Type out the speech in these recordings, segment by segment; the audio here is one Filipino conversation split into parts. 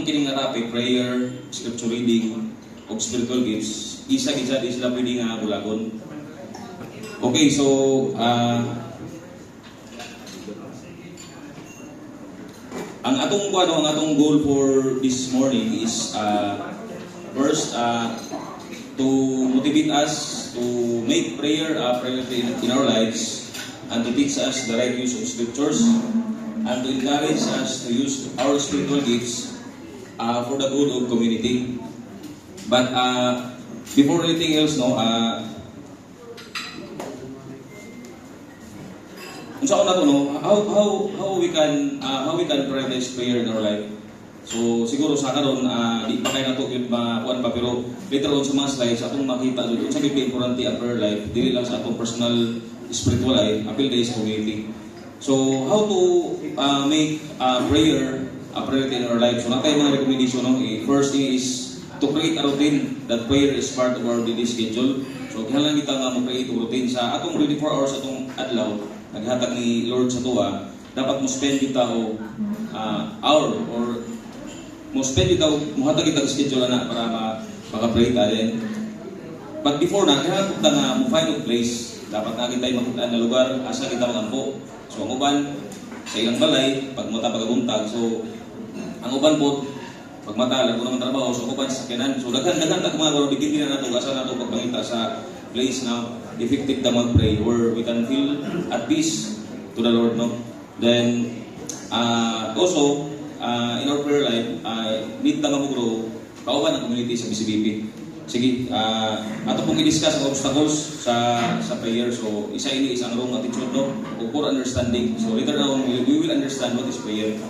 kining nga topic, prayer, scripture reading, o spiritual gifts, isa-isa di sila pwede nga bulagon. Okay, so, ang atong goal for this morning is first to motivate us to make prayer a priority in our lives and to teach us the right use of scriptures and to encourage us to use our spiritual gifts for the good of community. But before anything else, how we can prioritize prayer in our life. So siguro sa karon di pa kay nato gyud makuan pa, pero later on sa mga slides atong makita jud unsa gyud importante ang prayer life dili lang sa atong personal spiritual life, apil day sa community. So how to make prayer a priority in our life. So natay mga recommendation first thing is to create a routine that prayer is part of our daily schedule. So kinahanglan kita nga mo-create routine sa atong 24 hours atong adlaw naghatag ni Lord sa tuwa, dapat mo spend kita o hour or mo spend kita o muhatag kita schedule na para maka-pray tayo. But before na, kailangan kita nga mo find a place, dapat na kita makita na lugar asa kita magampo. So ang uban sa ilang balay, pag mata pagabuntag, so ang uban po pag mata lago ng trabaho, so ang uban sa kanan. So daghan ta mga guro bigyan na nato asa nato pagpangita sa place na effective na mag-pray where we can feel at peace to the Lord, no? Then also in our prayer life, need na mag-grow kauban ang community sa BCBP. Sige, ato pong i-discuss ang obstacles sa prayer. So isa ini isang wrong attitude, no? O poor understanding. So later on we will understand what is prayer.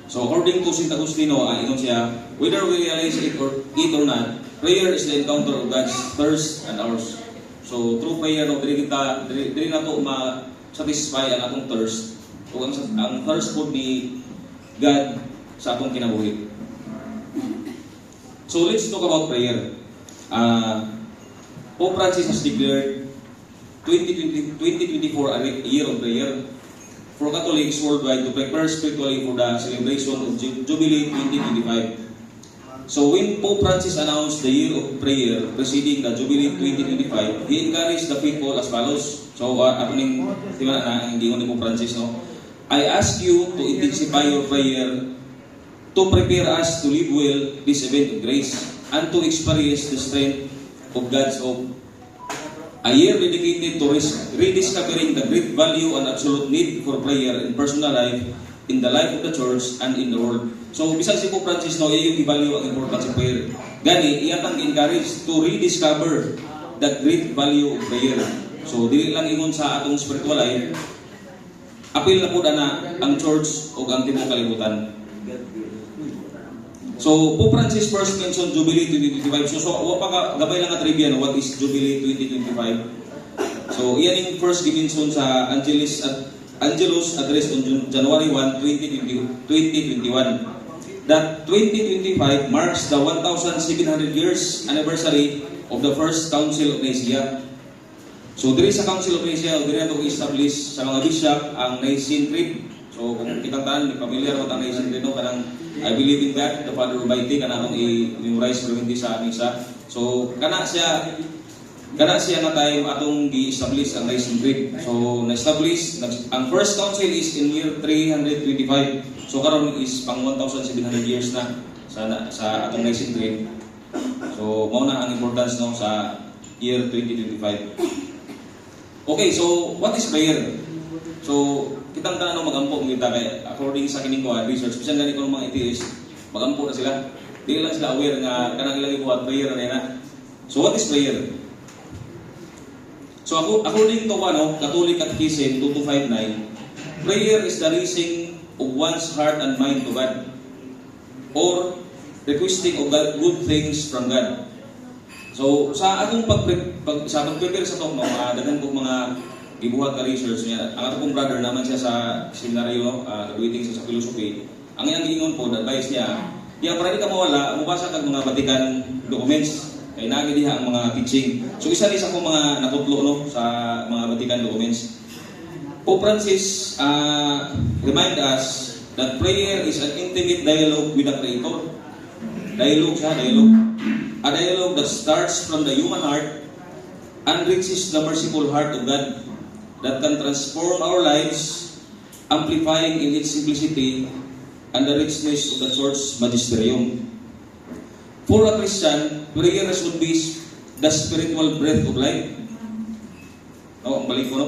So according to St. Agustino, ingon siya, whether we realize it or not, prayer is the encounter of God's thirst and ours. So through prayer, dili na to ma-satisfy ang atong thirst. O ang thirst po ni God sa atong kinabuhi. So let's talk about prayer. Pope Francis has declared 2024 a year of prayer for Catholics worldwide to prepare spiritually for the celebration of Jubilee 2025. So when Pope Francis announced the year of prayer preceding the Jubilee 2025, he encouraged the faithful as follows. So ako ning tingnan na ang ingon ni Pope Francis, no? I ask you to intensify your prayer to prepare us to live well this event of grace and to experience the strength of God's hope. A year dedicated to rediscovering the great value and absolute need for prayer in personal life, in the life of the church, and in the world. So, bisan si Pope Francis, no, yung i-value ang importance of prayer. Gani, iyatang encourage to rediscover the great value of prayer. So, dili lang ingon sa atong spiritual life, apil na po na ang church o ang timong kalibutan. So, Pope Francis first mentioned Jubilee 2025. So gabay lang nga trivia, no, what is Jubilee 2025? So, iyan yung first gimension sa Angelus Address on January 1, 2021. That 2025 marks the 1,700 years anniversary of the First Council of Nicaea. So, diri sa Council of Nicaea, diri nato i-establish sa mga bishop ang Nicene Creed. So, kung kitang taan, familiar mo ang Nicene Creed, no? Kanang I believe in God, the Father Almighty, kana akong i-memorize pero hindi sa misa. So, kana siya na tayo atong gi-establish ang Nicene Creed. So, na-establish, ang first council is in year 325. So, karon is pang 1,700 years na sa atong Nicene Creed. So, mao na ang importance, no, sa year 2025. Okay, so what is prayer? So, kitang tanong magampo kita kay according sa kining ko research, bisan gani ko mga atheist, magampo na sila. Di lang sila aware nga kanang ilang ibuhat prayer na. So what is prayer? So according to Catholic Catechism 2259, prayer is the raising of one's heart and mind to God or requesting of God good things from God. So sa akong pag-prepare sa talk, daghan ko mga gibuhat ka research niya. Ang akong brother naman siya sa seminaryo, graduating siya sa philosophy. Ang iyang giingon po, advice niya, para di ka mawala, mubasa kag mga Vatican documents. Kay nagi diha ang mga teaching. So isa rin sa akong mga natutlo, no, sa mga Vatican documents. Pope Francis remind us that prayer is an intimate dialogue with the Creator. Dialogue siya, dialogue. A dialogue that starts from the human heart and reaches the merciful heart of God that can transform our lives, amplifying in its simplicity and the richness of the church magisterium. For a Christian, prayer should be the spiritual breath of life. Ang balik ko, no?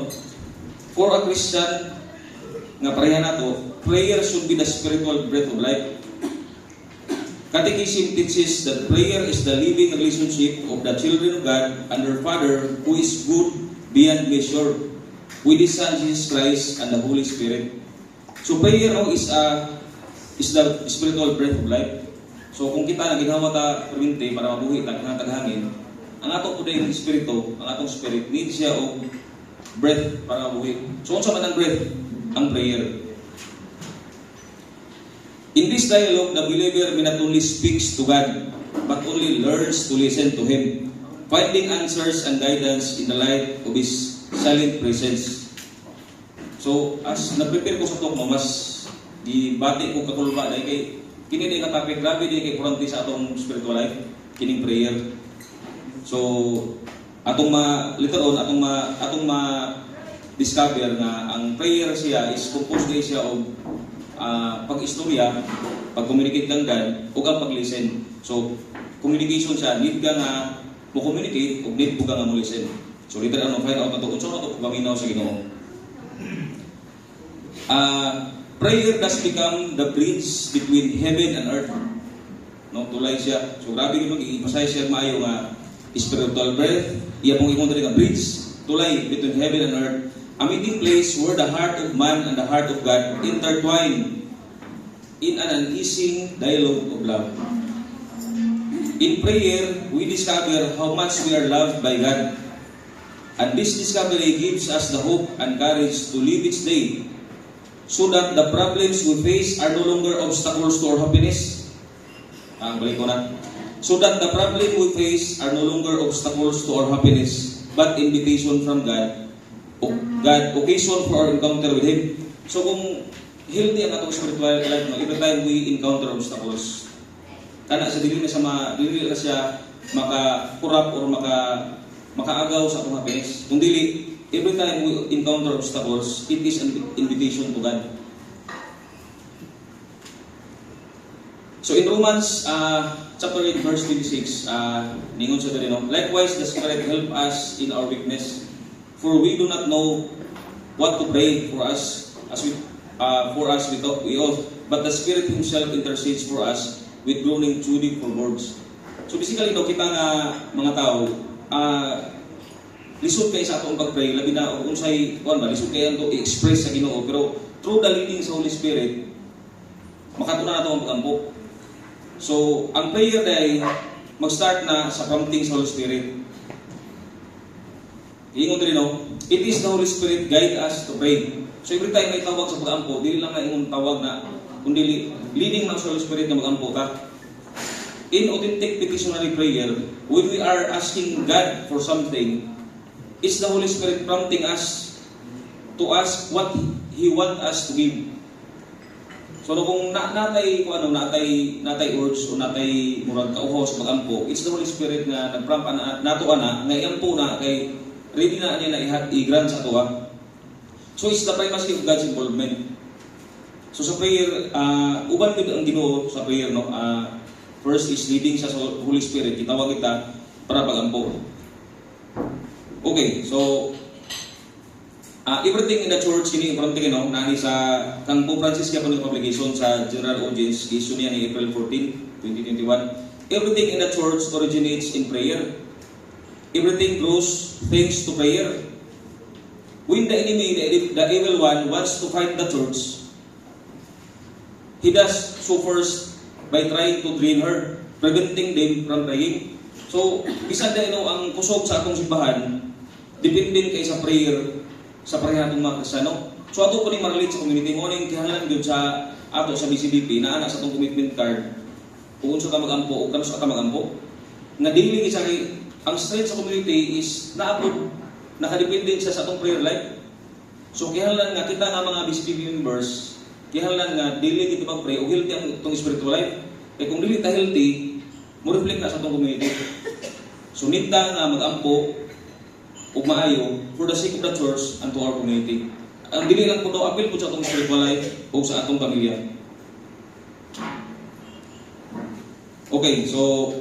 For a Christian, nga pareha na to, prayer should be the spiritual breath of life. Catechism teaches that prayer is the living relationship of the children of God and their Father who is good beyond measure with His Son Jesus Christ and the Holy Spirit. So prayer is the spiritual breath of life. So kung kita na ginawa ta perminti para mabuhi ta kanang taghangin, ang ato po yung espiritu, ang atong spirit need siya og breath para mabuhi. So unsa man ang breath? Ang prayer. In this dialogue, the believer may not only speaks to God, but only learns to listen to Him, finding answers and guidance in the light of His silent presence. So, as nag-prepare ko sa talk mo, mas gibati ko kakulba dahil kay kini din ka topic, grabe din kay kurante sa atong spiritual life, kining prayer. So, later on, atong discover nga ang prayer siya is composed din siya og pag-istorya, pag-communicate lang God, o ang pag-listen. So, communication siya, need ka nga mo-communicate, o need po ka nga mo-listen. So, later on, find out na ito, kung saan ito paminaw sa Ginoo. Prayer does become the bridge between heaven and earth. No, tulay siya. So, grabe yung mag-iipasay siya maayo nga spiritual breath, iya pong ikong nga bridge, tulay between heaven and earth. A meeting place where the heart of man and the heart of God intertwine in an uneasy dialogue of love. In prayer, we discover how much we are loved by God. And this discovery gives us the hope and courage to live each day so that the problems we face are no longer obstacles to our happiness. Balik ko na. So that the problem we face are no longer obstacles to our happiness, but invitation from God, occasion for our encounter with Him. So kung healthy ang atong spiritual life, every time we encounter obstacles, kana sa dili na siya maka-kurap or makaagaw sa atong happiness. Kung dili, every time we encounter obstacles, it is an invitation to God. So in Romans chapter 8 verse 26, ningon sa dali, no? Likewise, the Spirit help us in our weakness. For we do not know what to pray for us we ought, but the Spirit Himself intercedes for us with groaning truly for words. So basically, no, kita nga mga tao, lisod kayo sa atong pag-pray, labi na kung sa'y, lisod kayo ito i-express sa Ginoo, pero through the leading sa Holy Spirit, makatuna na ito ang pag-ampo. So, ang prayer ay mag-start na sa prompting sa Holy Spirit. Ingon din, no? It is the Holy Spirit guide us to pray. So every time may tawag sa pag-ampo, dili lang na ingon tawag na, kundi leading ng Holy Spirit na mag-ampo ka. In authentic petitionary prayer, when we are asking God for something, it's the Holy Spirit prompting us to ask what He want us to give. So kung natay urge o natay murag kauho sa pag-ampo, it's the Holy Spirit na nag-prompt nato ana nga iampo na kay ready na niya na i-grant sa ato. So it's the primacy of God's involvement. So sa prayer, uban gid ang Ginoo sa prayer, no? First is leading sa Holy Spirit, gitawag kita para pag-ampo. Okay, so everything in the church kini importante, no? Nani sa kang Pope Francis kaya publication sa General Audience issue niya ni April 14, 2021. Everything in the church originates in prayer. Everything grows thanks to prayer. When the enemy, the evil one, wants to fight the church, he does so first by trying to drain her, preventing them from praying. So, bisan na ang kusog sa atong simbahan, dependent kay sa prayer atong mga Kristiyano. So, ato po ni ma-relate sa community mo, yung kihangalan yun sa ato sa BCDP, na anak sa atong commitment card, kung unsa ka mag-ampo, o kano sa ka mag-ampo, na daily isa ang strength sa community is naabot, nakadependent siya sa atong prayer life. So kaya lang nga kita nga mga BCP members, kihalan nga dili kita pag-pray o healthy ang itong spiritual life. Kaya kung dili ta healthy, mo reflect na sa itong community. So nita nga mag-ampo ug maayo for the sake of the church and to our community. Ang dili lang po daw appeal po sa itong spiritual life o sa atong pamilya. Okay, so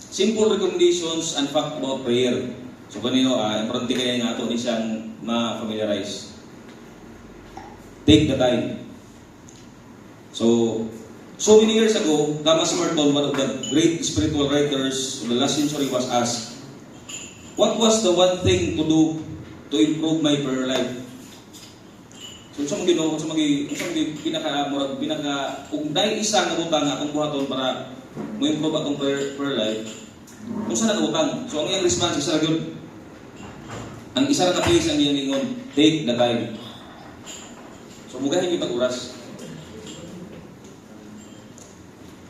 simple recommendations and fact about prayer. So kanino, importante kaya nga ito ni siyang ma-familiarize. Take the time. So many years ago, Thomas Merton, one of the great spiritual writers of the last century, was asked, what was the one thing to do to improve my prayer life? So sa mga ginoo, kung dahil isa nga butang akong buhaton para mo improve akong prayer life, kung saan nag-utang? So ang iyang response, isa lang yun. Ang isa lang na place ang iyang ingon, take the time. So mugahin yung pag-uras.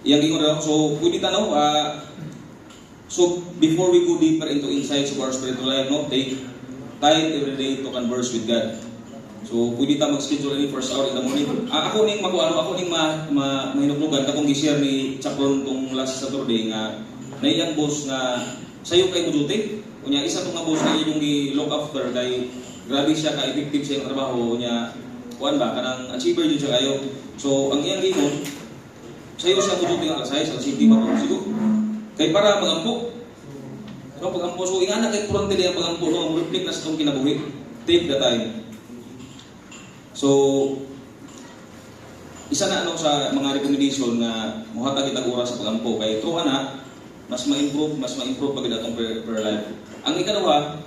Iyang ingon rin, so pwede tanaw, so before we go deeper into insights of our spiritual life, no, take time every day to converse with God. So pwede ta mag-schedule ni first hour in the morning. Ako ning ako ning mahinuglugan katong gi-share ni Chapron tong last Saturday nga naiyang boss nga sayo kay muduti. Unya isa tong nga boss nga yung gi-look after kay grabe siya ka effective sa iyang trabaho niya. Kuan ba kanang achiever jud siya kayo. So ang iyang gingon sayo siya muduti nga kasay sa city ba ko siguro. Kay para magampo. So pagampo so ingana kay kurante diya pagampo no reflect na sa tong kinabuhi. Take the time. So isa na ano sa mga recommendation na muhatag kitag oras sa pagampo kay true ana mas ma-improve pag atong prayer life. Ang ikaduha,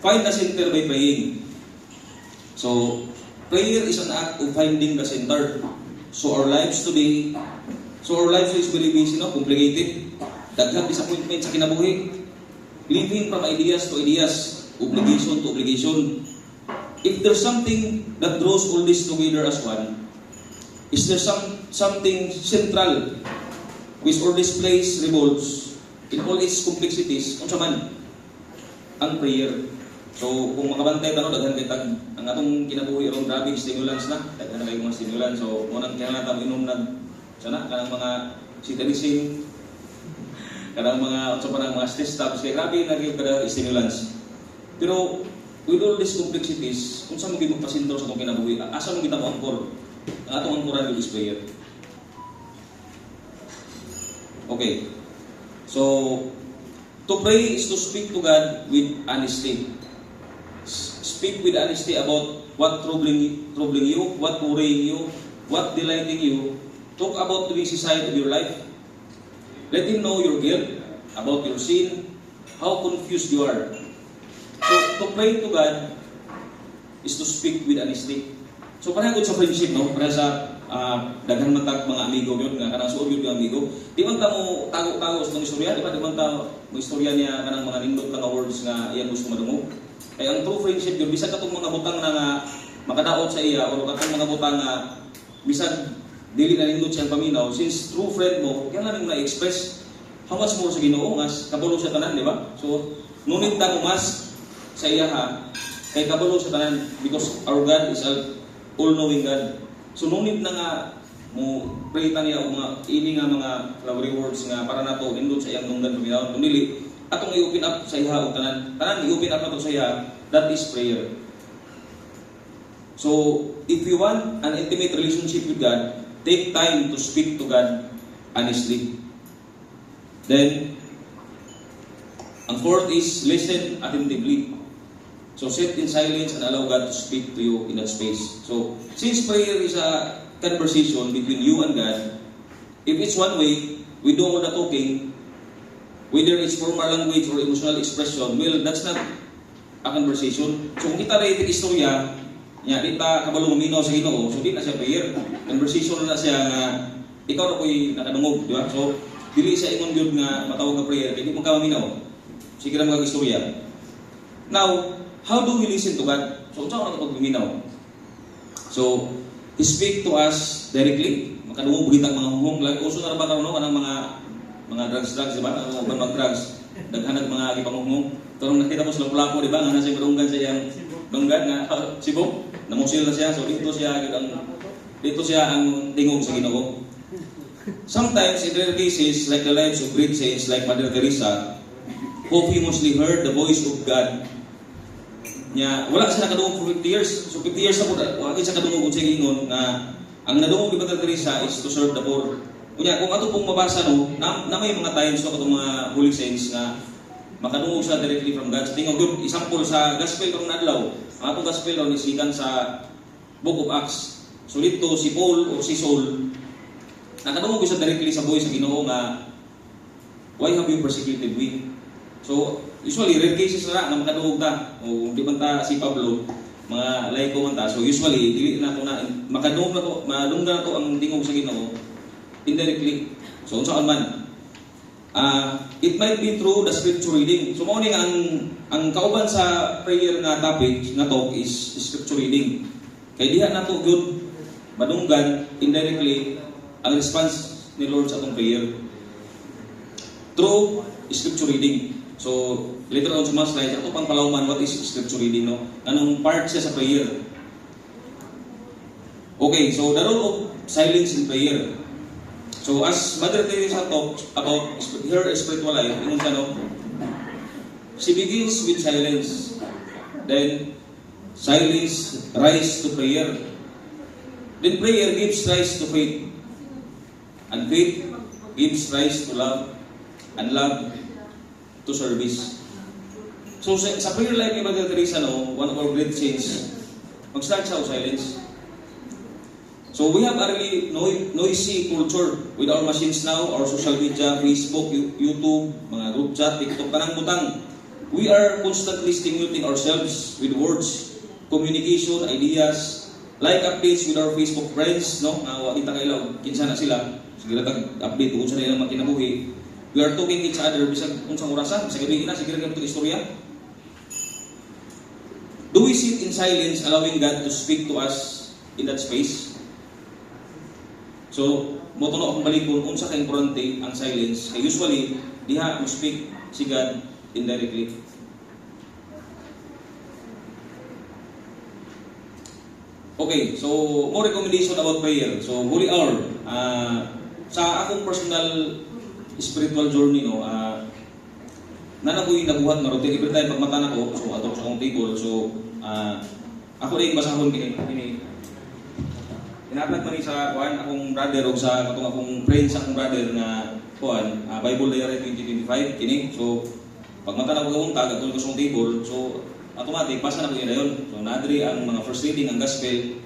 find the center by praying. So prayer is an act of finding the center. So our lives today is very busy, no? Complicated. Daghang disappointment sa kinabuhi. Living from ideas to ideas, obligation to obligation. If there's something that draws all this together as one, is there something central which all this place revolves in all its complexities, kung man ang prayer. So kung makabantay tano daghan kay tag ang atong kinabuhi ron grabe stimulants na, daghan na kay mga stimulants. So mo nang kinahanglan ta inom nag sana kanang mga cetirizine, kanang mga unsa pa nang mga stress tabs kay grabe na gyud kada stimulants. Pero with all these complexities, kung saan mo gid magpasentro sa atong kinabuhi, asa mo kita mo angkor? Ang atong angkoran is prayer. Okay. So to pray is to speak to God with honesty. Speak with honesty about what troubling you, what worrying you, what delighting you. Talk about the busy side of your life. Let Him know your guilt, about your sin, how confused you are. So to pray to God is to speak with honesty. So parang sa friendship, no? Para sa daghan matag mga amigo yun, nga kanang suod yun yung amigo. Di man ta mo tago-tago sa mga istorya, di man ta mo istorya niya kanang mga nindot nga words nga iyang gusto madungog. Kaya ang true friendship yun, bisag katong mga butang na nga makadaot sa iya, o katong mga butang nga bisag dili na nindot siyang paminaw, since true friend mo, kaya lang na-express how much more sa Ginoo, ngas kabalo sa tanan, di ba? So, ngunit ta mas sa iya ha, kay kabalo sa tanan, because our God is an all-knowing God. So, ngunit na nga mo pray ta niya o mga ini nga mga flowery words nga para nato nindot sa iyang nungdan paminaw, kundi atong i-open up sa iya o tanan i-open up nato sa iya, that is prayer. So if you want an intimate relationship with God, take time to speak to God honestly. Then ang fourth is listen attentively. So sit in silence and allow God to speak to you in that space. So since prayer is a conversation between you and God, if it's one way, we do all the talking, whether it's formal language or emotional expression, well, that's not a conversation. So kung kita rin yung istorya, di ta kabalo maminaw sa Ginoo, so di na siya prayer. Conversation na siya nga, ikaw na ko'y nakadungog, di ba? So, dili siya ingon yun nga matawag na prayer, kaya di mo ka maminaw. Sige na mga istorya. Now, how do we listen to God? So, saan ko nakapag-minaw? So, He speak to us directly. Makadungog, bugitang mga humong. Uso na ba karoon ng mga drugs, di ba? Ano ba mag-drugs? Daghanag mga ipanghumong. Karong nakita mo sa lapu-lapu, di ba? Nga nasa yung barunggan sa iyang banggan nga, sibok. Namusil na siya. So, dito siya, ang dito siya ang tingog sa Ginoo. Sometimes, in rare cases, like the lives of great saints like Mother Teresa, who famously heard the voice of God, nya wala siya nakadungog for 50 years. So 50 years na po, wala siya kadungog sa Ginoo nga ang nadungog ni Mother Teresa is to serve the poor. Kunya, kung ato pong mabasa na may mga times so katong mga holy saints nga makadungog siya directly from God. Sa tingog yun, example sa gospel karong adlaw, ang atong gospel raw isikan sa Book of Acts. So dito si Paul o si Saul, nakadungog siya directly sa voice sa Ginoo nga, why have you persecuted me? So usually rare cases na nga makadungog ta. O di man ta si Pablo, mga laiko man ta. So usually dili na to na makadungog na to, madunggan na to ang tingog sa Ginoo indirectly. So unsa man it might be through the scripture reading. So mao ni nga ang kauban sa prayer nga topic nga talk is scripture reading. Kay diha nato gyud madunggan indirectly ang response ni Lord sa atong prayer through scripture reading. So later on sa mga slides ato pang palawman what is scripture reading, no? Anong part siya sa prayer. Okay, so the role of silence in prayer. So as Mother Teresa talks about her spiritual life, she begins with silence. Then silence rise to prayer. Then prayer gives rise to faith. And faith gives rise to love. And love to service. So sa prayer life ni Mother Teresa, one of our great saints, mag-start siya o silence. So we have a really noisy culture with our machines now, our social media, Facebook, YouTube, mga group chat, TikTok, tanang-butang. We are constantly stimulating ourselves with words, communication, ideas, like updates with our Facebook friends, no? Nga kita kailaw, kinsa na sila, sige tag-update kung sa nilang mga kinabuhi. We are talking each other, bisag unsang orasan, sa gabi na, sige rin itong istorya. Do we sit in silence, allowing God to speak to us in that space? So, motono akong balikon, unsa kay importante ang silence. Kaya usually, diha mo speak si God indirectly. Okay, so more recommendation about prayer. So, holy hour. Sa akong personal spiritual journey, nanakoy nabuhat na routine. Every time pagmata na ko, so ato sa akong table, so ako rin basahon kini. Inaplat man sa kuan akong brother o sa katong akong friend sa akong brother na kuan Bible Diary 2025 kini. So pagmata na ko untag atong sa table, so automatic basa na ko yun. So nadri ang mga first reading ang gospel,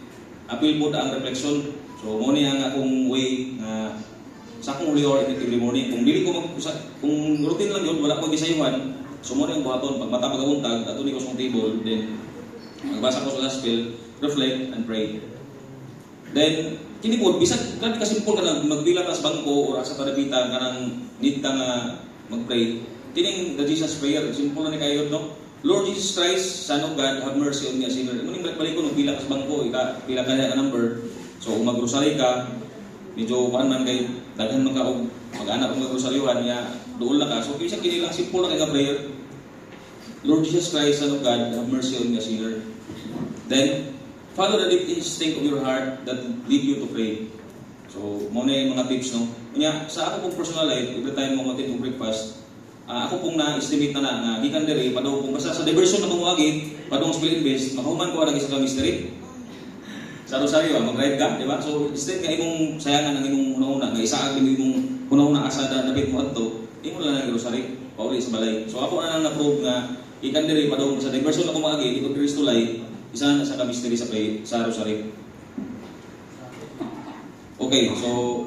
apil po ang reflection. So mo ni ang akong way na sa akong holy hour every morning. Kung dili ko kung routine lang yun, wala ko gisayuhan. So mo ni ang buhaton pagmata pag-untag atong ko sa table, then magbasa ko sa gospel, reflect and pray. Then, kini po, bisag kan kasimple ka na magpila ka sa bangko o sa padapitan ka nang need ka nga mag-pray. Kining the Jesus prayer, simple na ni kayo, no? Lord Jesus Christ, Son of God, have mercy on me a sinner. Muning balik ko, pila ka sa bangko, pila ka na number. So, kung mag-rosary ka, medyo kuan man kay daghan man ka og mag-anak og mag-rosaryuhan niya, dool na ka. So, bisag kini lang simple na kay nga prayer. Lord Jesus Christ, Son of God, have mercy on me a sinner. Then, follow the deep instinct of your heart that lead you to pray. So, muna yung mga tips, no? Kanya, sa ako pong personal life, every time mo matin yung breakfast, ako pong na-estimate na gikan dere, padaw pong basta sa diversion na pumuagi, padong spill invest, makahuman ko lagi sa mystery. Sa rosaryo, mag-ride ka, di ba? So, instead ka imong sayangan ng imong una-una, nga isaag din imong una-una asada na bit mo ato, imo lang ng rosary, pauli sa balay. So, ako na na-prove nga, gikan dere, padaw sa diversion na pumuagi, di ko Cristo life, isa na sa mystery sa rosary. Okay, so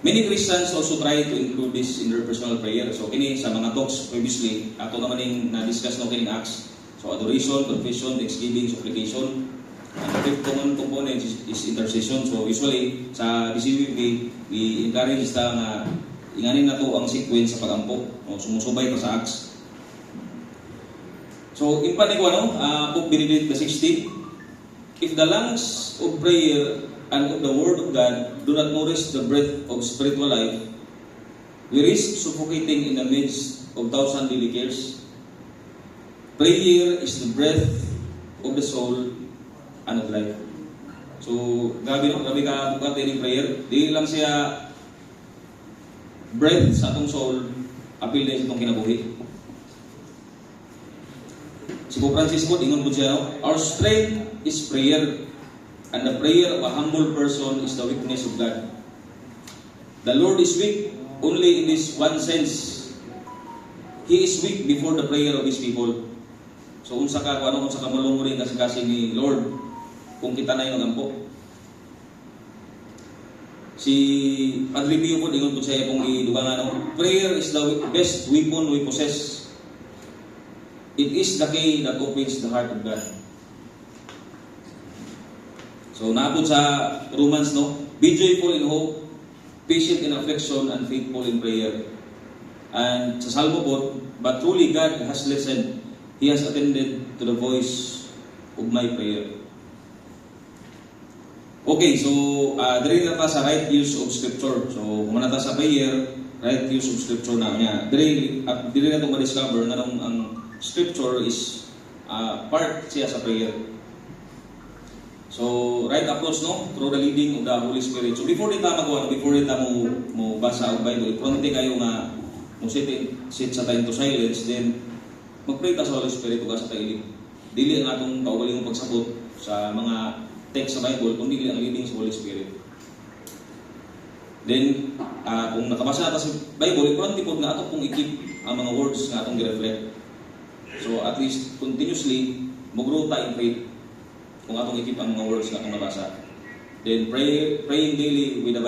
many Christians also try to include this in their personal prayer. So kini sa mga talks previously, ato naman yung na-discuss no kining Acts. So adoration, confession, thanksgiving, supplication. And the fifth common component is intercession. So usually sa DCWP, we encourage ta nga inganin na to ang sequence sa pagampo. O sumusubay pa sa Acts. So, in panigwa, Pope Benedict XVI, if the lungs of prayer and of the Word of God do not nourish the breath of spiritual life, we risk suffocating in the midst of thousand daily cares. Prayer is the breath of the soul and of life. So, grabe no? Grabe ka bukat din yung prayer. Di lang siya breath sa atong soul, appeal din sa itong kinabuhi. Si Pope Francisco, ingon po siya, no? Our strength is prayer, and the prayer of a humble person is the weakness of God. The Lord is weak only in this one sense. He is weak before the prayer of His people. So, unsa ka, kung unsa ka malungurin kasi ni Lord, kung kita na yung nagampo. Si Padre Pio po, ingon po siya kung idugangan, no? Prayer is the best weapon we possess. It is the key that opens the heart of God. So, naapod sa Romans, no? Be joyful in hope, patient in affliction, and faithful in prayer. And sa Salmo po, but truly God has listened. He has attended to the voice of my prayer. Okay, so diri na ta sa right use of scripture. So kung na ta sa prayer, right use of scripture na niya. Diri na to ma-discover na ang scripture is part siya sa prayer. So right approach, no, through the leading of the Holy Spirit. So before dita mo basa ang Bible, pronte kayo nga mo sit sa time to silence, then magpray ta sa Holy Spirit ug sa kailig. Dili ang atong kaugalingong pagsabot sa mga text sa Bible, kundi ang leading sa Holy Spirit. Then, kung nakabasa natin sa Bible, ikuan tipod nga ato kung i-keep ang mga words nga atong i-reflect. So, at least, continuously, mag-grow ta in faith kung atong i-keep ang mga words nga atong nabasa. Then, praying daily with the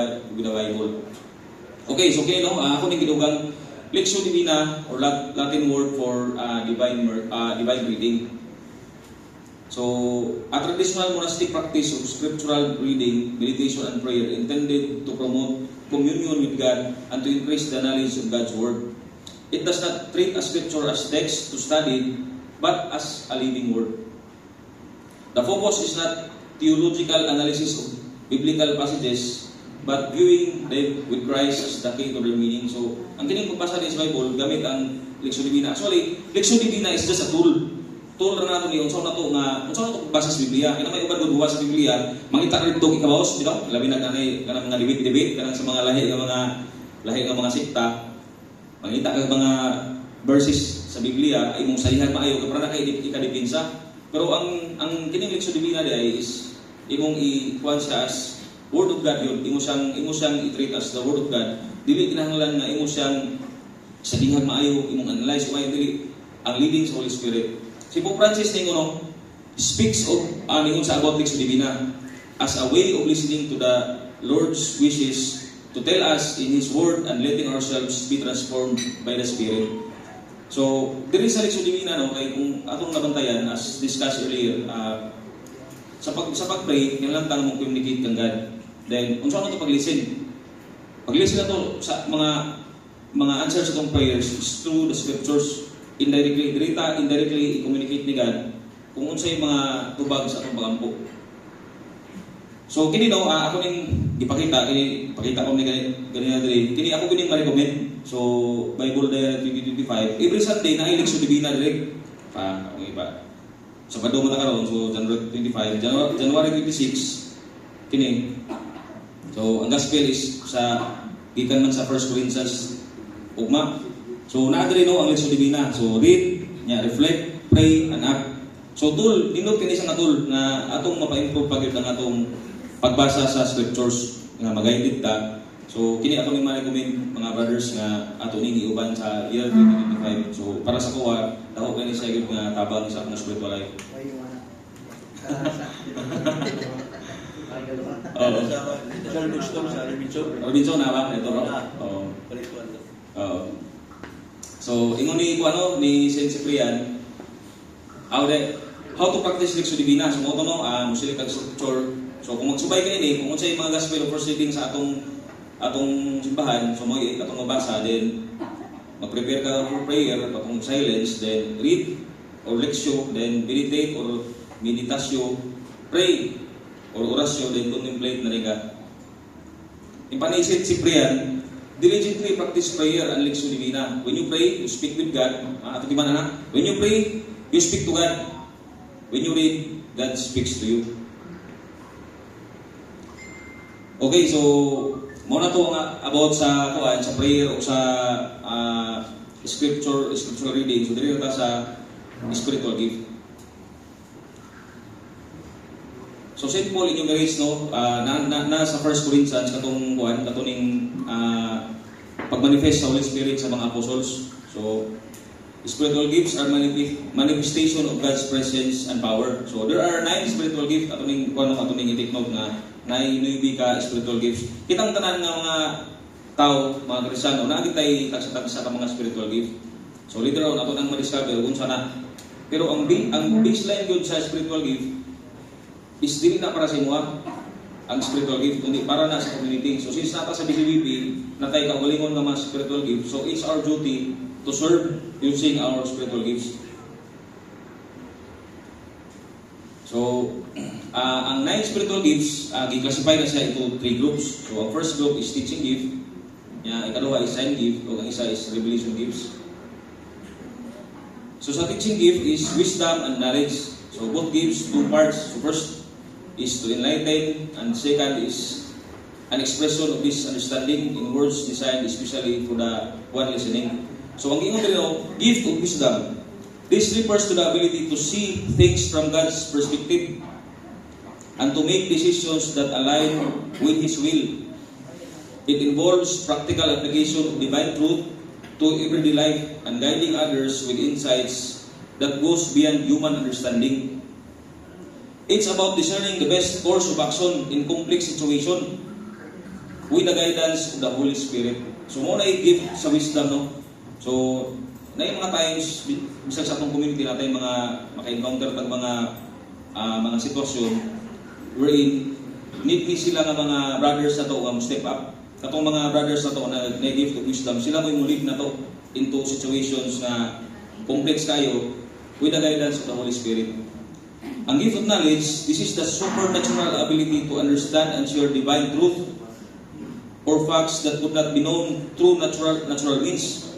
Bible. Okay, so okay, no? Ako ning gidugang Lectio Divina or Latin word for divine reading. So, a traditional monastic practice of scriptural reading, meditation, and prayer intended to promote communion with God and to increase the knowledge of God's Word. It does not treat a scripture as text to study, but as a living Word. The focus is not theological analysis of biblical passages, but viewing them with Christ as the key to their meaning. So, ang kining pagbasa din sa Bible, gamit ang Lectio Divina. Actually, Lectio Divina is just a tool. Tool na nato ni unsa na to basa sa Biblia. Kaya may ubad buwas sa Biblia, mangita rito ikabaos, di ba? Labi na kanang mga debate kanang sa mga lahi nga mga sekta. Mangita kag mga verses sa Biblia ay imong sahihan maayo para na kay ikadipinsa. Pero ang kining Lectio Divina ay is imong ikuan siya as Word of God yun. Imo siyang i-treat as the Word of God. Dili kinahanglan nga imo siyang sabihan maayo, imong analyze maayo, dili ang leading sa Holy Spirit. Si Pope Francis ningon speaks of ningon sa about Lectio Divina as a way of listening to the Lord's wishes to tell us in His Word and letting ourselves be transformed by the Spirit. So, diri sa Lectio Divina, no, kay kung atong nabantayan as discussed earlier, sa pag-pray, kailangan tayo mong communicate kang God. Then, unsa na ito pag-listen? Pag-listen na ito sa mga answers sa itong prayers is through the scriptures. Indirectly i-communicate ni God kung unsa yung mga tubag sa atong pagampo. So kini daw ako ning ipakita ko ni ganina diri. Kini ako kining ma-recommend. So Bible Diary 2025 every Sunday na Lectio Divina direct. Iba. Sabado man karon, so January 25, January 26 kini. So ang gospel is sa gikan man sa 1 Corinthians ugma. So naadiri no ang Lectio Divina. So read, reflect, pray, and act. So tool, nindot kini sa tool na atong mapa-improve pagid ang atong pagbasa sa scriptures nga mag-guide ta. So kini ako ning ma-recommend mga brothers nga ato ning iuban sa year 2025. So para sa kuha, dako kani sa gyud nga tabang sa akong spiritual life. Robinson na ba ito? So, ingon ni Saint Cyprian, how to practice Lectio Divina. So, mo musilik kag scripture. So, kung magsubay ka ini, kung unsay mga gospel of proceeding sa atong simbahan, so mo atong mabasa, then mag-prepare ka for prayer, patong silence, then read or lectio, then meditate or meditasyo, pray or orasyo, then contemplate na rin ka. Ipanisit si Cyprian, diligently practice prayer and Lectio Divina. When you pray, you speak with God. When you pray, you speak to God. When you read, God speaks to you. Okay, so muna to nga about sa kuan sa prayer o sa scriptural reading. So diri ta sa spiritual gift. So St. Paul inyong guys no na sa 1 Corinthians katong kuan katuning pagmanifest sa Holy Spirit sa mga apostles. So spiritual gifts are manifestation of God's presence and power. So there are 9 spiritual gifts katuning kuan katuning i-take note na nainuibi ka spiritual gifts. Kitang tanan nga mga tao, mga Kristiyano, na tay tagsa ka mga spiritual gift. So later on ato nang ma-discover kung sana. Pero ang baseline good sa spiritual gift is dili na para sa imo ang spiritual gift, kundi para na sa community. So since nata sa BCBP, natay kaugalingon nga mga spiritual gift, so it's our duty to serve using our spiritual gifts. So, ang 9 spiritual gifts, gi-classify na siya into 3 groups. So, ang first group is teaching gift, ikaduha is sign gift, o ang isa is revelation gifts. So, sa teaching gift is wisdom and knowledge. So, both gives 2 parts. So, first is to enlighten, and second is an expression of this understanding in words designed especially for the one listening. So, ang ingon dito, gift of wisdom. This refers to the ability to see things from God's perspective and to make decisions that align with His will. It involves practical application of divine truth to everyday life and guiding others with insights that goes beyond human understanding. It's about discerning the best course of action in complex situation with the guidance of the Holy Spirit. So, muna i-gift sa wisdom, no? So, na yung mga times, bisag sa atong community natin, mga maka-encounter tag mga sitwasyon wherein need sila nga mga brothers na to step up. Katong mga brothers na to na gift of wisdom, sila mo yung lead na to into situations na complex kayo with the guidance of the Holy Spirit. Ang gift of knowledge, this is the supernatural ability to understand and share divine truth or facts that could not be known through natural means.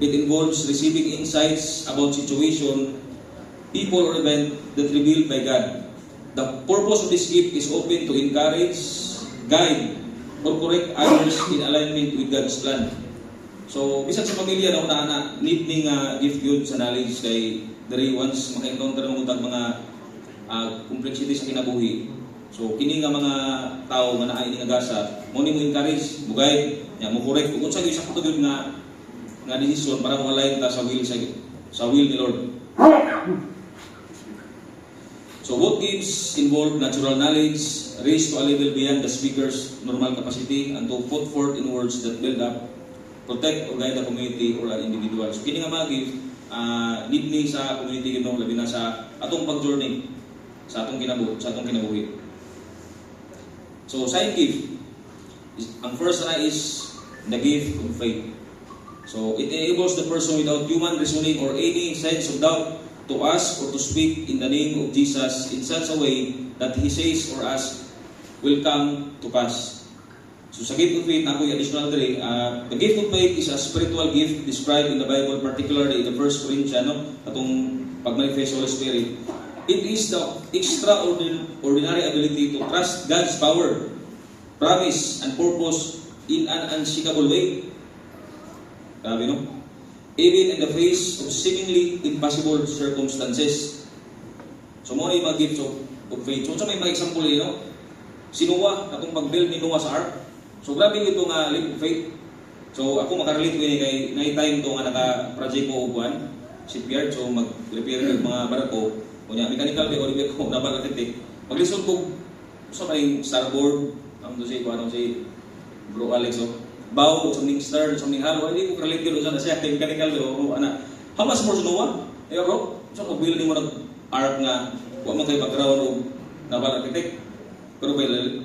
It involves receiving insights about situation, people, or event that revealed by God. The purpose of this gift is open to encourage, guide, or correct others in alignment with God's plan. So, bisag sa pamilya na need ning gift yun sa knowledge kay dari once maka-encounter mo tag mga complexity sa kinabuhi. So, kini nga mga tao nga naay nga gasa, mo ni mo encourage, mo guide, mo correct kung unsa gyud sa katugod nga decision para mo-align ta sa will ni Lord. So both gifts involve natural knowledge, raised to a level beyond the speaker's normal capacity, and to put forth in words that build up, protect, or guide the community or an individual. So kini nga mga gift, need ni sa community gino, labi na sa atong pag-journey, sa atong kinabuhi. So sign gift, ang first na is the gift of faith. So, it enables the person without human reasoning or any sense of doubt to ask or to speak in the name of Jesus in such a way that He says or asks will come to pass. So, sa gift of faith, ako yung additional dre, the gift of faith is a spiritual gift described in the Bible, particularly in the 1 Corinthians, atong pag-manifest Holy Spirit. It is the extraordinary ability to trust God's power, promise, and purpose in an unshakable way. Grabe, no? Even in the face of seemingly impossible circumstances. So, mo yung mga gifts of faith. So, may mga example yun, no? Si Noah, atong pag-build ni Noah sa ark. So, grabe ito nga leap of faith. So, ako makarelate ko yun kay na-time ito nga naka-project ko upuan, shipyard. So, mag-repair ng mga barako. Kunya, mechanical ba, o repair ko, nabalatitik. Mag-listen ko, sa may starboard, si Bro Alex, bow, something stern, something hollow, hindi ko relate yun sa siya, mechanical o ana. How much more sa Noah? Bro, so kung building mo ng-ark nga, huwag mo kayo background o naval architect. Pero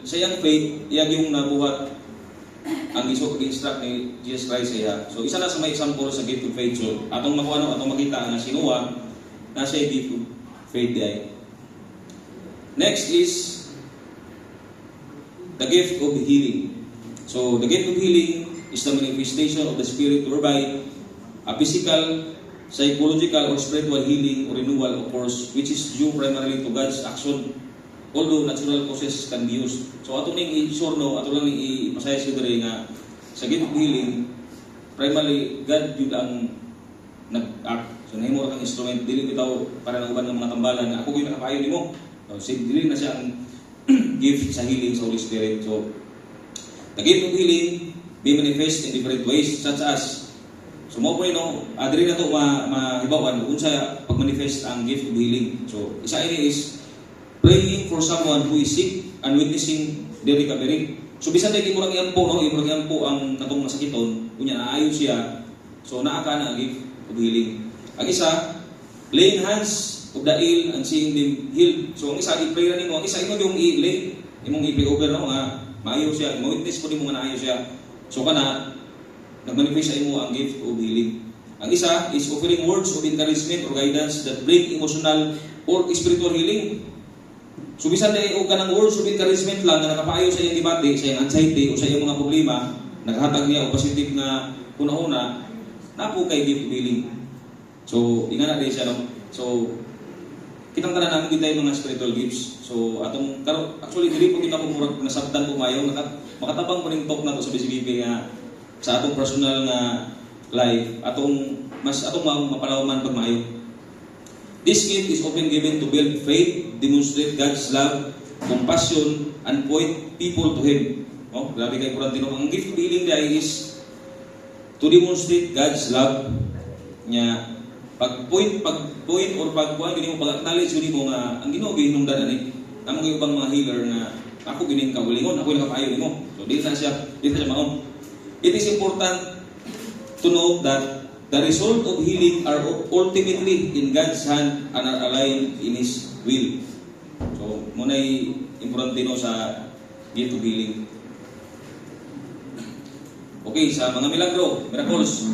sa iyang faith, iyag yung nabuhat ang instruct ni Jesus Christ siya. So isa na sa may example sa gift of faith. So atong makita nga si Noah, na siya gift of faith diay. Next is the gift of healing. So, the gift of healing is the manifestation of the Spirit whereby a physical, psychological, or spiritual healing or renewal occurs, which is due primarily to God's action although natural causes can be used. So ato ning i-sure no, ato lang i-emphasize ko diri nga sa gift of healing, primarily God yun ang nag-act. So nahimo ra kang instrument, dili bitaw para ng uban ng mga tambalan nga ako gyud nakapayo nimo. So dili na siya ang gift sa healing sa Holy Spirit. So the gift of healing be manifest in different ways such as so mo po adri na to mahibawan kung sa pag-manifest ang gift of healing. So isa ini is praying for someone who is sick and witnessing their recovery. So bisan dai imong iampo no, imong iampo ang katong nasakiton, unya naayo siya. So naa ka na ang gift of healing. Ang isa, laying hands of the ill and seeing them healed. So ang isa i-pray na nimo, ang isa imo yung i-lay, imong i-pray over na nga maayo siya, mo witness ko nimo nga naayo siya. So kana nagmanifest sa imo ang gift of healing. Ang isa is offering words of encouragement or guidance that bring emotional or spiritual healing. So bisan dai og kanang words of encouragement lang nga nakapaayo sa iyang debate, sa iyang anxiety o sa iyang mga problema, naghatag niya og positive nga una-una napo kay gift of healing. So ingana dai siya no. So kitang tanan namin gid mga spiritual gifts. So atong karo actually dili po kita ko murag nasabtan ko mayo makatabang ko ning talk na to sa BCBP nga sa atong personal nga life atong mapalawman pag maayo. This gift is often given to build faith, demonstrate God's love, compassion, and point people to Him. Oh, grabe kay Kurantino. Ang gift of healing dai is to demonstrate God's love nya pag-point or pag-kuhan gini mo pag-acknowledge gini mo nga ang Ginoo gihinungdan ani namo gyud ibang mga healer nga ako gining kaulingon ako nakapayo nimo. So dito na siya maon. It is important to note that the result of healing are ultimately in God's hand and are aligned in His will. So munay importante no sa gift of healing. Okay, sa mga miracles.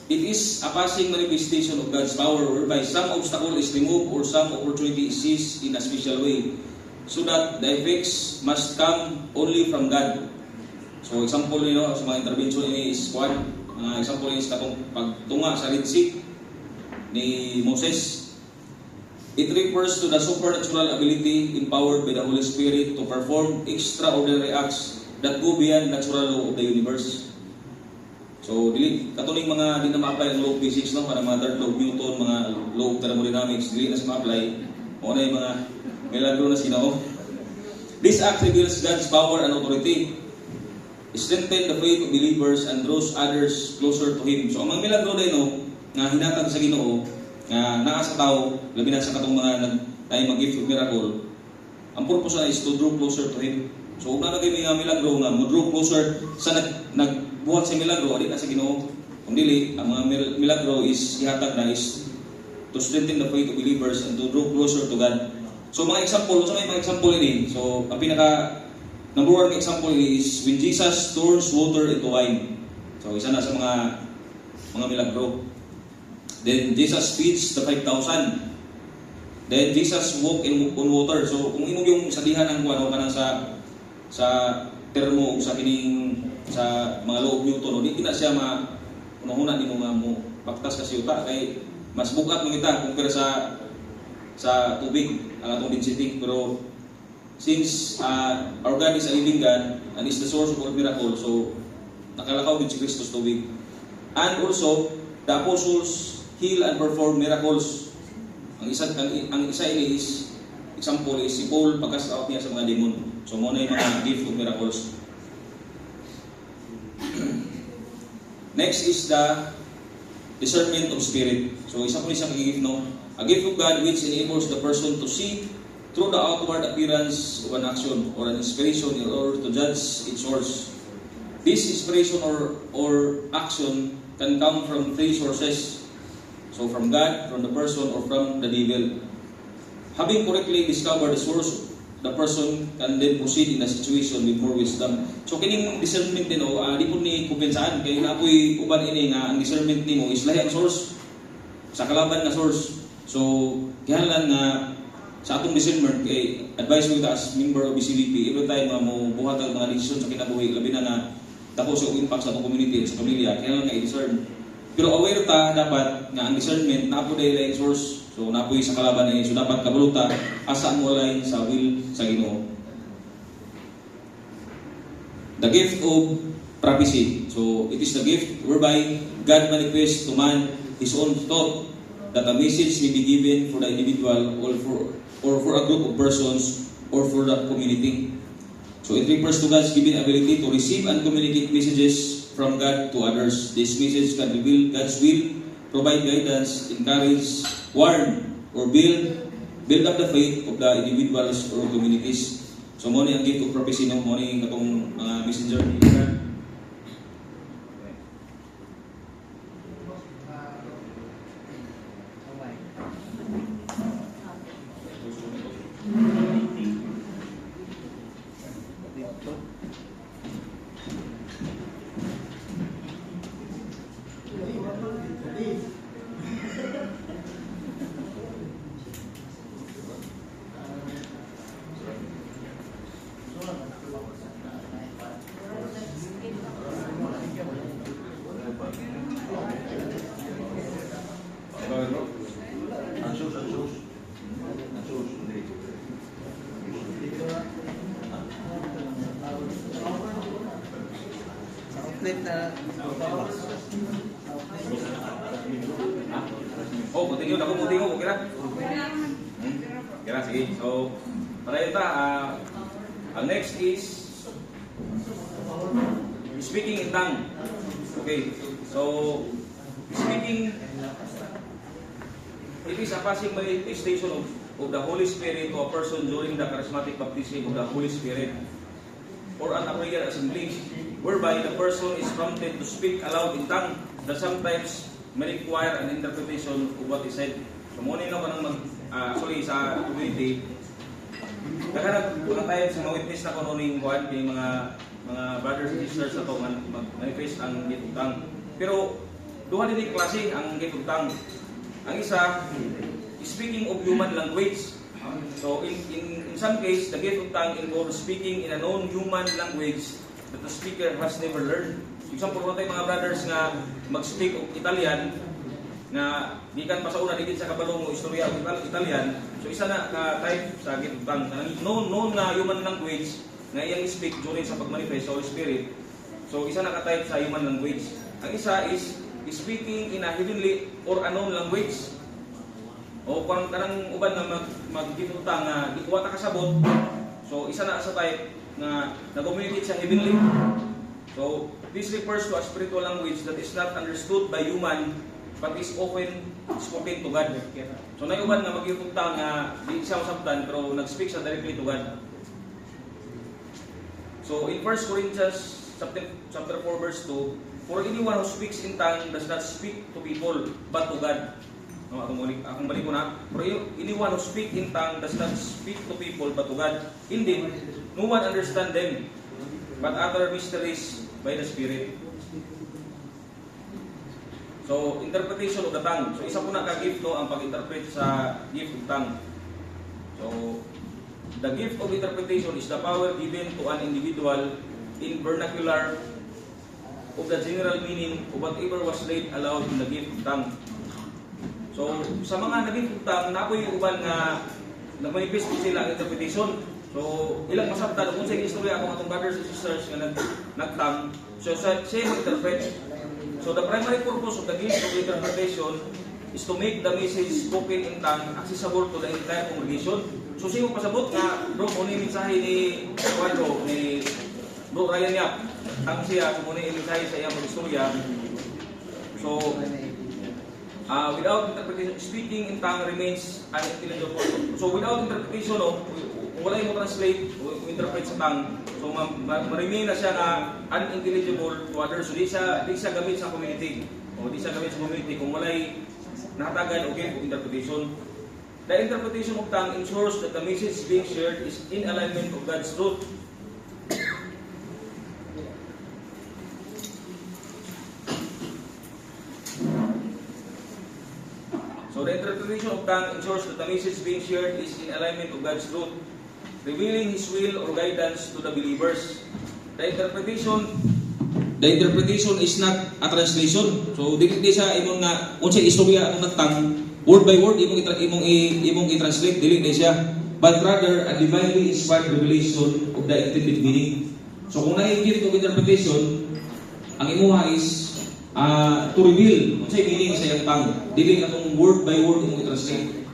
It is a passing manifestation of God's power whereby some obstacle is removed or some opportunity is seized in a special way so that the effects must come only from God. So example sa mga intervention ini is one. Example is katong pagtunga sa Red Sea ni Moses. It refers to the supernatural ability empowered by the Holy Spirit to perform extraordinary acts that go beyond natural law of the universe. So, katuning mga di na ma-apply ang law of physics, no? Para mga third law of Newton, mga law of thermodynamics, dili na sa ma-apply. O na yung mga milagro na Ginoo. This act reveals God's power and authority, strengthen the faith of believers, and draws others closer to Him. So, ang mga milagro na nga hinatag sa Ginoo, nga naa sa tao, labi na sa katong mga tayo mag-gift of miracle, ang purpose na is to draw closer to Him. So, kung nalagay may milagro nga, mo-draw closer sa nagbuhat sa milagro, adi na sa Ginoo. Kung dili, ang mga milagro is ihatag na is to strengthen the faith of believers and to draw closer to God. So, mga example, so may mga example ini. So, ang number one example is when Jesus turns water into wine. So, isa na sa mga milagro. Then, Jesus feeds the 5,000. Then, Jesus walk on water. So, kung imo yung salihan ng kuwan o kanang sa termo sa kining sa mga law of Newton, di na siya unang-una di mo nga mo baktas kasi uta kay mas bukat mo kita kumpara sa tubig ang atong density. Pero since our God is a living God and is the source of all miracles, so nakalakaw din si Kristo sa tubig. And also the apostles heal and perform miracles. Ang isa ini is example is si Paul pagkas-out niya sa mga demon. So mo na yung mga gift of miracles. Next is the discernment of spirit. So isa po isang gift, no? A gift of God which enables the person to see through the outward appearance of an action or an inspiration in order to judge its source. This inspiration or action can come from three sources. So from God, from the person, or from the devil. Having correctly discovered the source, the person can then proceed in a situation with more wisdom. So kining discernment din di po ni kumpensaan kay naapoy uban ini nga ang discernment nimo is lahi ang source sa kalaban nga source. So kinahanglan nga sa atong discernment kay advice ko as member of BCBP every time nga mo buhat ang mga decision sa kinabuhi labi na nga dako sa impact sa atong community at sa pamilya kinahanglan nga i-discern. Pero aware ta dapat nga ang discernment na po dahil source. So napoy sa kalaban ni so dapat kabuluta asa mo alay sa will sa Ginoo. The gift of prophecy. So it is the gift whereby God manifests to man His own thought that a message may be given for the individual or for a group of persons or for the community. So it refers to God's given ability to receive and communicate messages from God to others. This message can reveal God's will, provide guidance, encourage, warn, or build up the faith of the individuals or communities. So mo ni ang gift of prophecy no mo ni katong mga messenger ni God. Oh, continue ako okay ra? Kaya sige. So, para ito, ang next is speaking in tongue. Okay. So, speaking, it is a passive manifestation of the Holy Spirit to a person during the charismatic baptism of the Holy Spirit or an prayer assembly, whereby the person is prompted to speak aloud in tongue that sometimes may require an interpretation of what is said. So, muna na ko nang actually sa community, naghanap mga tayo sa mga witness na kununing kuhan kay mga brothers and sisters na ito manifest ang gift of tongue. Pero, duha din yung klase ang gift of tongue. Ang isa, speaking of human language. So, in some case, the gift of tongue involves speaking in a known human language that the speaker has never learned. Example, kung tayo mga brothers nga mag-speak of Italian, na gikan pa sa una, digit sa kabalong mo istorya of Italian, so isa na ka-type sa gift of tongue. Known na human language na iyang speak during sa pagmanifest sa Holy Spirit. So, isa na ka-type sa human language. Ang isa is speaking in a heavenly or unknown language. O kung kanang uban na mag-gift of tongue na di kuwata kasabot, so isa na sa type na nag-communicate sa heavenly. So, this refers to a spiritual language that is not understood by human but is often spoken to God. So, naiuban na mag-gift of tongue na di siya masabtan pero nag-speak siya directly to God. So, in 1 Corinthians chapter 4 verse 2, for anyone who speaks in tongue does not speak to people but to God. No, akong balik ko na. For anyone who speak in tongue does not speak to people but to God. Indeed, no one understand them, but utter mysteries by the Spirit. So, interpretation of the tongue. So, isa po na ka-gift no, ang pag-interpret sa gift of tongue. So, the gift of interpretation is the power given to an individual in vernacular of the general meaning of whatever was laid aloud in the gift of tongue. So, sa mga naging tongue, napoy uban nga nag-manifest sila ang interpretation. So, ilang masabtan, kung sa istorya ako atong brothers and sisters nga nag-tongue, so siya interpret. So, the primary purpose of the gift of interpretation is to make the message spoken in tongue accessible to the entire congregation. So, siya mo pasabot nga, bro, kung yung mensahe ni Juanro, ni Bro Ryan Yap, ang siya, kung yung mensahe sa iyang istorya. So, without interpretation, speaking in tongue remains unintelligible. So, without interpretation, wala yung translate o interpret sa tongue, so ma-remain na siya na unintelligible to others. So, di siya gamit sa community. O di siya gamit sa community kung wala'y nakatagan o gift of interpretation. The interpretation of tongue ensures that the message being shared is in alignment of God's truth. So the interpretation of tongue ensures that the message being shared is in alignment of God's truth, revealing His will or guidance to the believers. The interpretation is not a translation. So di siya imong nga unsay istorya atong nagtang word by word imong i-translate dili na siya, but rather a divinely inspired revelation of the intended meaning. So kung na-gift of interpretation, ang imuha is to reveal kung sa'y meaning sa iyang tongue, dili atong word by word imong i-translate.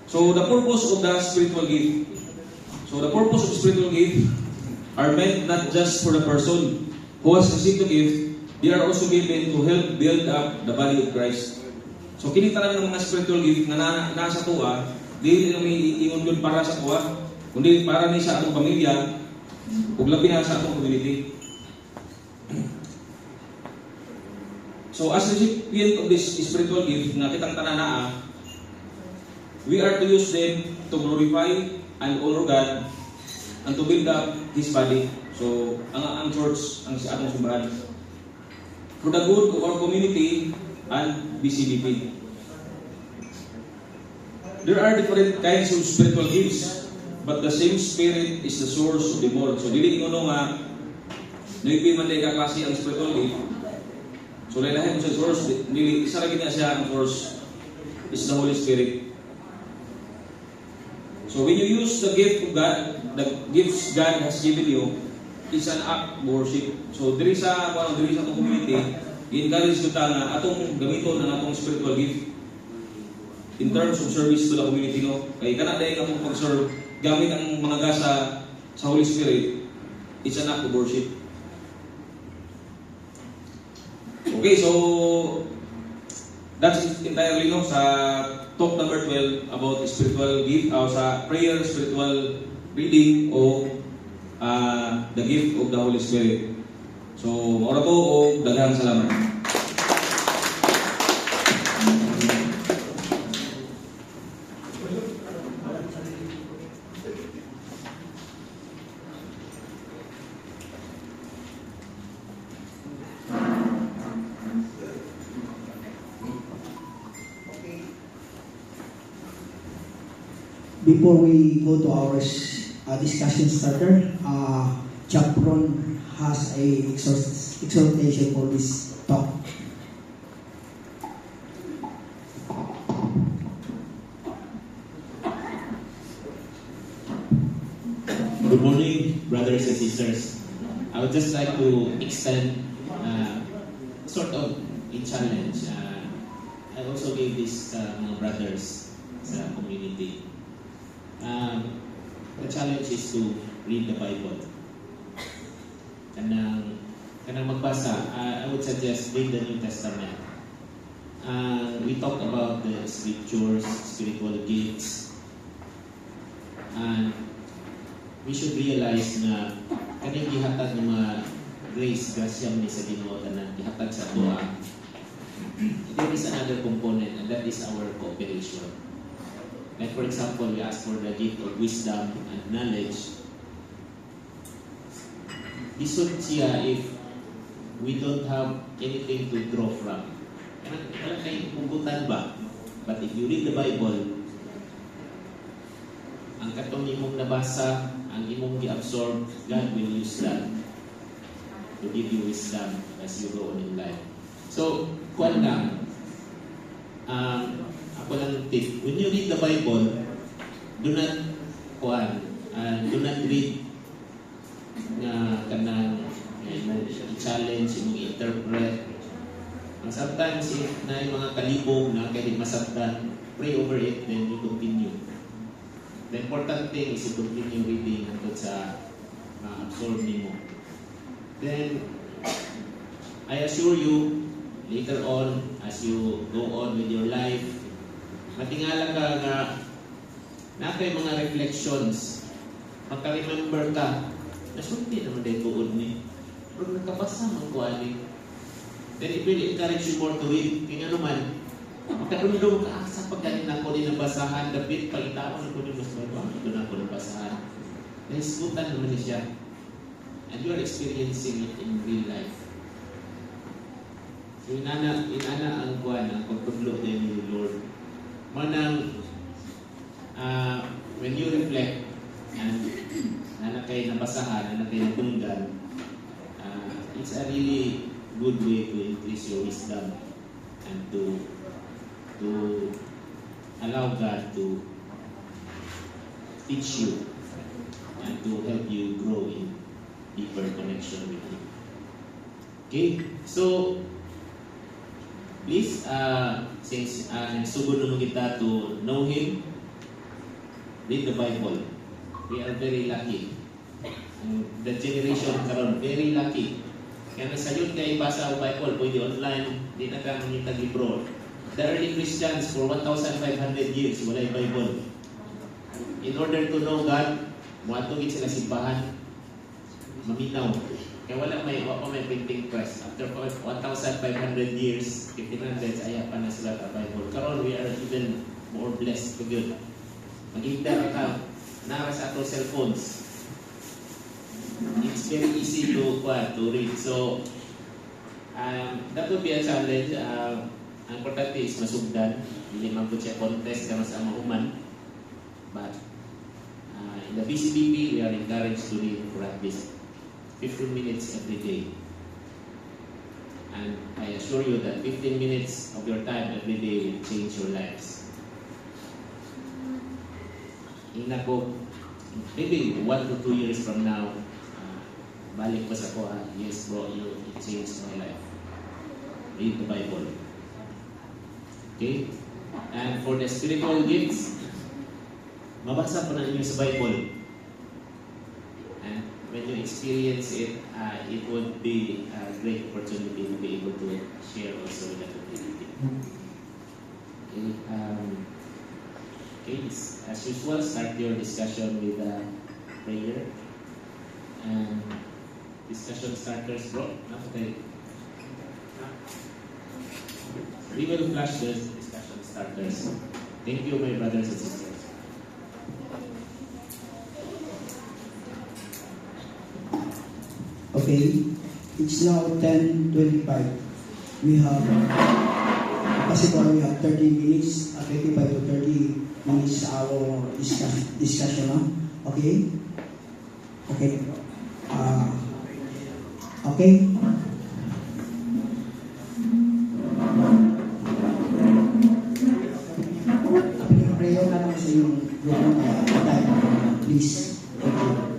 So the purpose of the spiritual gift. So the purpose of spiritual gift are meant not just for the person who has received the gift, they are also given to help build up the body of Christ. So kini tanan ng mga spiritual gift na nasa tuwa, dili na may ingon yun para sa tuwa, kundi para ni sa atong pamilya ug labi na sa atong community. So as recipient of this spiritual gift na kitang tanan we are to use them to glorify and honor God and to build up His body. So, ang church, ang atong simbahan. For the good of our community and BCBP. There are different kinds of spiritual gifts, but the same Spirit is the source of them all. So, dili ingon nga, naipi man ka klase ang spiritual gift. So, lain-lain sa source, dili, isa lagi na siya ang source is the Holy Spirit. So when you use the gift of God, the gifts God has given you, it's an act of worship. So diri sa atong community, i-encourage ko ta nga atong gamiton ang atong spiritual gift in terms of service to the community, no? Kay kana dai atong pag-serve gamit ang mga gasa sa Holy Spirit, it's an act of worship. Okay, so that's it entirely, no, sa talk number 12 about spiritual gift, sa prayer, spiritual reading, o the gift of the Holy Spirit. So, maura po o daghang salamat. Before we go to our discussion starter, Chapron has a exhortation for this talk. Good morning, brothers and sisters. I would just like to extend sort of a challenge. I also gave this mga brothers sa community. The challenge is to read the Bible. Kanang magbasa, I would suggest read the New Testament. We talked about the scriptures, spiritual gifts, and we should realize na kaning gihatag ng mga grace, grasya ni sa Ginoo tanan gihatag sa ato. There is another component, and that is our cooperation. Like for example, we ask for the gift of wisdom and knowledge. Lisod siya if we don't have anything to draw from. Wala kayong pugutan ba? But if you read the Bible, ang katong imong nabasa, ang imong gi-absorb, God will use that to give you wisdom as you go on in life. So, kuwan lang, ako lang tip, when you read the Bible, do not read na kanang challenge, imong interpret. Sometimes if na yung mga kalibog na kahit masabtan, pray over it, then you continue. The important thing is to continue reading hanggang sa absorb nimo. Then, I assure you, later on, as you go on with your life, matingala ka nga nakay mga reflections, magka-remember ka, nasunti naman dahil tuod ni, pero nakabasa man ko ani. Then it will encourage you more to read. Kaya naman, magkatundong ka sa pagkain ako din nabasahan, dapit pagitaon ako din mas bago, ito na ako nabasahan. Nahisgutan naman siya. And you are experiencing it in real life. So inana ang kuwan, ang pagpaglo din ni Lord. Manang, when you reflect, and na kayo nabasahan, na kayo natunggan, it's a really good way to increase your wisdom. and to allow God to teach you and to help you grow in deeper connection with Him. Okay, so please, since nagsugod naman kita to know Him, read the Bible. We are very lucky. The generation karon very lucky. Kaya nasayod kayo basa ang Bible, pwede online, di na ka mangitag libro. The early Christians for 1,500 years, wala yung Bible. In order to know God, muatugin sila simbahan, maminaw. Kaya wala pa may printing press. After 1,500 years, 1500s, ayaw pa na sila ang Bible. Karon, we are even more blessed to God. Mag-higda ka, nara sa ato cellphones. It's very easy to read. So, that would be a challenge. Ang importante is masugdan. Hindi man po siya contest kama sa mahuman. But, in the BCBP, we are encouraged to read for at least 15 minutes every day. And I assure you that 15 minutes of your time every day will change your lives. Ina ko, maybe 1 to 2 years from now, balik pa sa ko, yes bro, it changed my life. Read the Bible. Okay? And for the spiritual gifts, mabasa pa na ninyo sa Bible. And when you experience it, it would be a great opportunity to be able to share also with the community. Okay? Okay, as usual, start your discussion with a prayer. And discussion starters, bro. Okay. We will flash the discussion starters. Thank you, my brothers and sisters. Okay, it's now 10:25. We have, possible we have 30 minutes, 25 to 30 minutes our discussion now. Okay? Okay. Okay? Prayer na lang sa yung grupo na please. Thank you.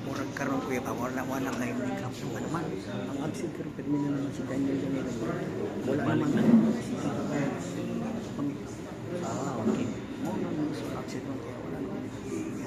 Murag karon kuya pa wala kayo makeup naman ang absent karon pero naman si Daniel wala naman